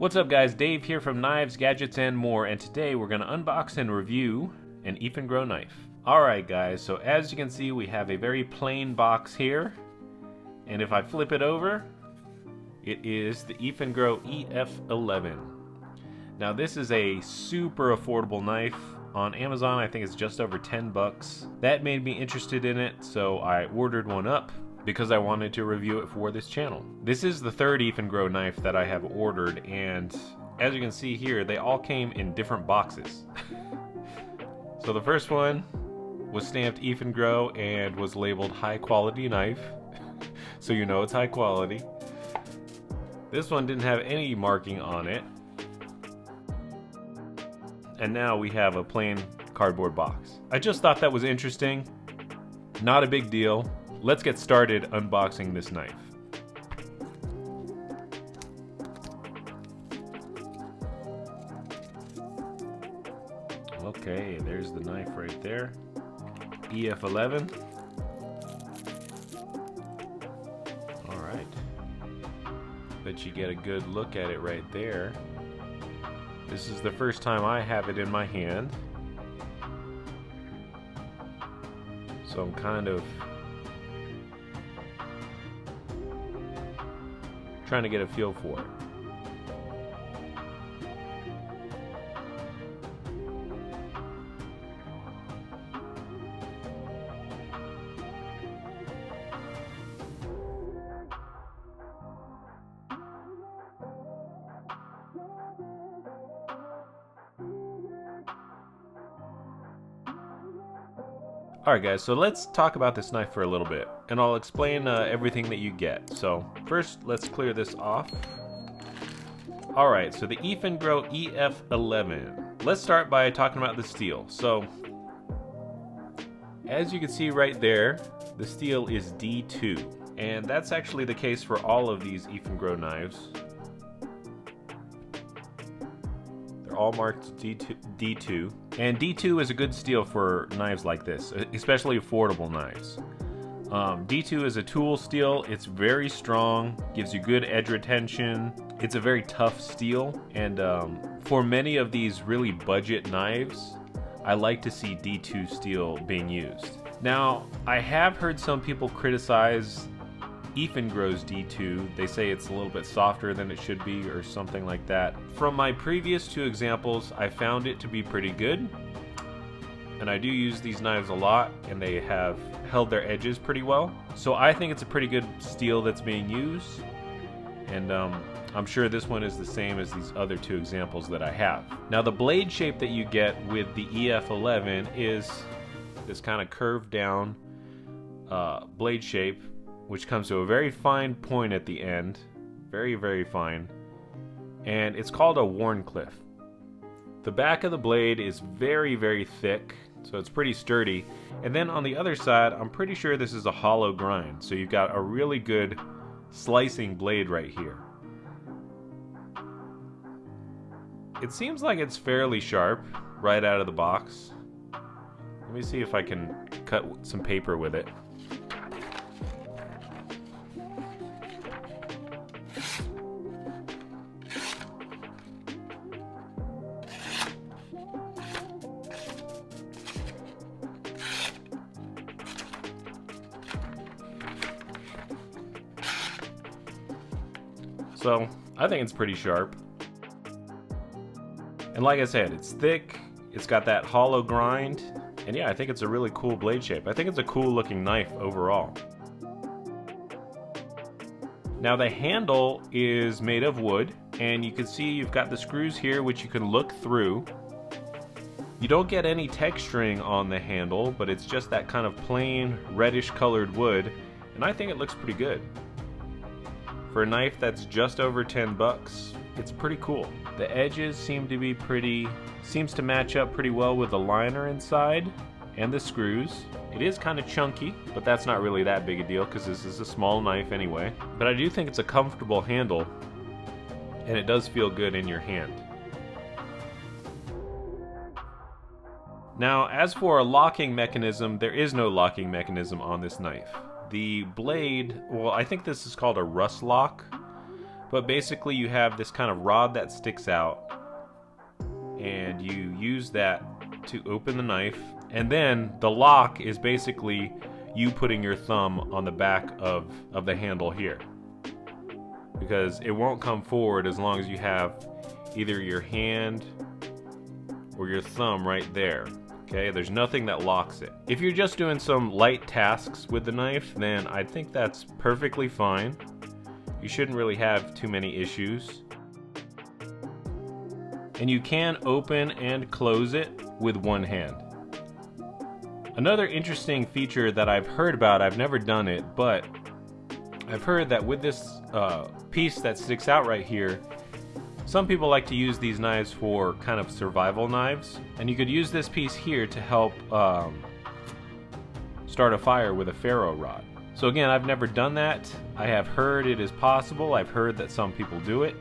What's up guys, Dave here from Knives, Gadgets, and More, and today we're going to unbox and review an Eafengrow knife. Alright guys, so as you can see we have a very plain box here, and if I flip it over, it is the Eafengrow EF11. Now this is a super affordable knife. On Amazon I think it's just over 10 bucks. That made me interested in it, so I ordered one up because I wanted to review it for this channel. This is the third Eafengrow knife that I have ordered, and as you can see here, they all came in different boxes. So the first one was stamped Eafengrow and was labeled high quality knife, so you know it's high quality. This one didn't have any marking on it. And now we have a plain cardboard box. I just thought that was interesting. Not a big deal. Let's get started unboxing this knife. Okay, there's the knife right there. EF11. Alright. Bet you get a good look at it right there. This is the first time I have it in my hand, so I'm kind of trying to get a feel for it. Alright guys, so let's talk about this knife for a little bit, and I'll explain everything that you get. So first, let's clear this off. Alright, so the Eafengrow EF11. Let's start by talking about the steel. So, as you can see right there, the steel is D2, and that's actually the case for all of these Eafengrow knives. All marked D2, and D2 is a good steel for knives like this, especially affordable knives. D2 is a tool steel. It's very strong, gives you good edge retention. It's a very tough steel, and for many of these really budget knives, I like to see D2 steel being used. Now, I have heard some people criticize Eafengrow's D2. They say it's a little bit softer than it should be or something like that. From my previous two examples, I found it to be pretty good, and I do use these knives a lot, and they have held their edges pretty well. So I think it's a pretty good steel that's being used, and I'm sure this one is the same as these other two examples that I have. Now the blade shape that you get with the EF11 is this kind of curved down blade shape, which comes to a very fine point at the end, very, very fine, and it's called a Wharncliffe. The back of the blade is very, very thick, so it's pretty sturdy, and then on the other side, I'm pretty sure this is a hollow grind, so you've got a really good slicing blade right here. It seems like it's fairly sharp right out of the box. Let me see if I can cut some paper with it. So, I think it's pretty sharp. And like I said, it's thick, it's got that hollow grind, and yeah, I think it's a really cool blade shape. I think it's a cool looking knife overall. Now the handle is made of wood, and you can see you've got the screws here which you can look through. You don't get any texturing on the handle, but it's just that kind of plain reddish colored wood, and I think it looks pretty good. For a knife that's just over 10 bucks, it's pretty cool. The edges seems to match up pretty well with the liner inside and the screws. It is kind of chunky, but that's not really that big a deal because this is a small knife anyway. But I do think it's a comfortable handle, and it does feel good in your hand. Now, as for a locking mechanism, there is no locking mechanism on this knife. The blade, well, I think this is called a rust lock, But basically you have this kind of rod that sticks out, and you use that to open the knife, and then the lock is basically you putting your thumb on the back of the handle here, because it won't come forward as long as you have either your hand or your thumb right there. Okay, there's nothing that locks it. If you're just doing some light tasks with the knife, then I think that's perfectly fine. You shouldn't really have too many issues. And you can open and close it with one hand. Another interesting feature that I've heard about, I've never done it, but I've heard that with this piece that sticks out right here, some people like to use these knives for kind of survival knives, and you could use this piece here to help start a fire with a ferro rod. So again, I've never done that. I have heard it is possible. I've heard that some people do it,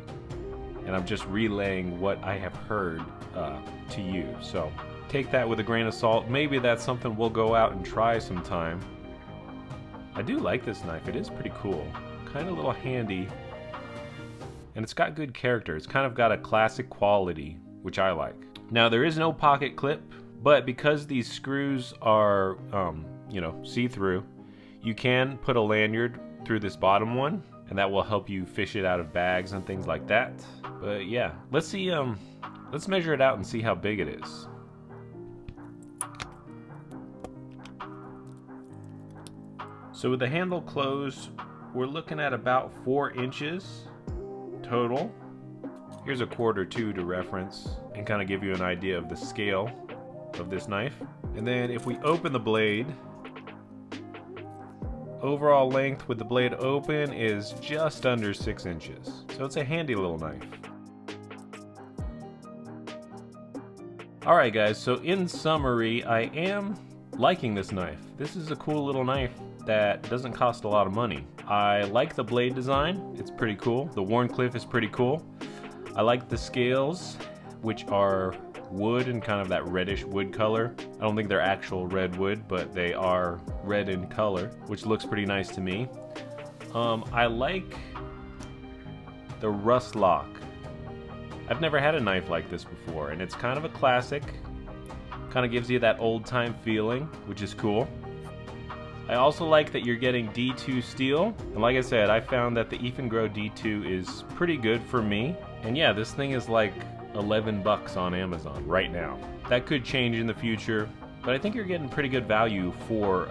and I'm just relaying what I have heard to you. So take that with a grain of salt. Maybe that's something we'll go out and try sometime. I do like this knife. It is pretty cool. Kind of a little handy. And it's got good character. It's kind of got a classic quality, which I like. Now, there is no pocket clip, but because these screws are, see-through, you can put a lanyard through this bottom one, and that will help you fish it out of bags and things like that. But yeah, let's see, let's measure it out and see how big it is. So with the handle closed, we're looking at about 4 inches total. Here's a cord too to reference and kind of give you an idea of the scale of this knife. And then if we open the blade, overall length with the blade open is just under 6 inches. So it's a handy little knife. Alright guys, so in summary, I am liking this knife. This is a cool little knife that doesn't cost a lot of money. I like the blade design, it's pretty cool. The Wharncliffe is pretty cool. I like the scales, which are wood and kind of that reddish wood color. I don't think they're actual red wood, but they are red in color, which looks pretty nice to me. I like the rust lock. I've never had a knife like this before, and it's kind of a classic. Kind of gives you that old time feeling, which is cool. I also like that you're getting D2 steel, and like I said, I found that the Eafengrow D2 is pretty good for me. And yeah, this thing is like 11 bucks on Amazon right now. That could change in the future, but I think you're getting pretty good value for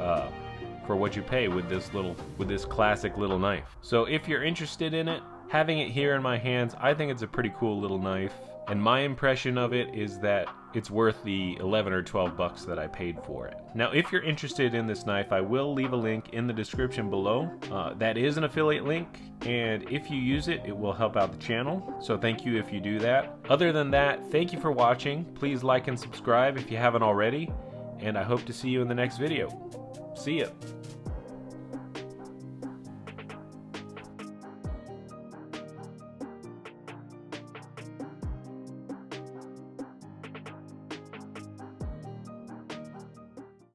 what you pay with this classic little knife. So if you're interested in it, having it here in my hands, I think it's a pretty cool little knife. And my impression of it is that it's worth the 11 or 12 bucks that I paid for it. Now, if you're interested in this knife, I will leave a link in the description below. That is an affiliate link, and if you use it, it will help out the channel. So thank you if you do that. Other than that, thank you for watching. Please like and subscribe if you haven't already, and I hope to see you in the next video. See ya.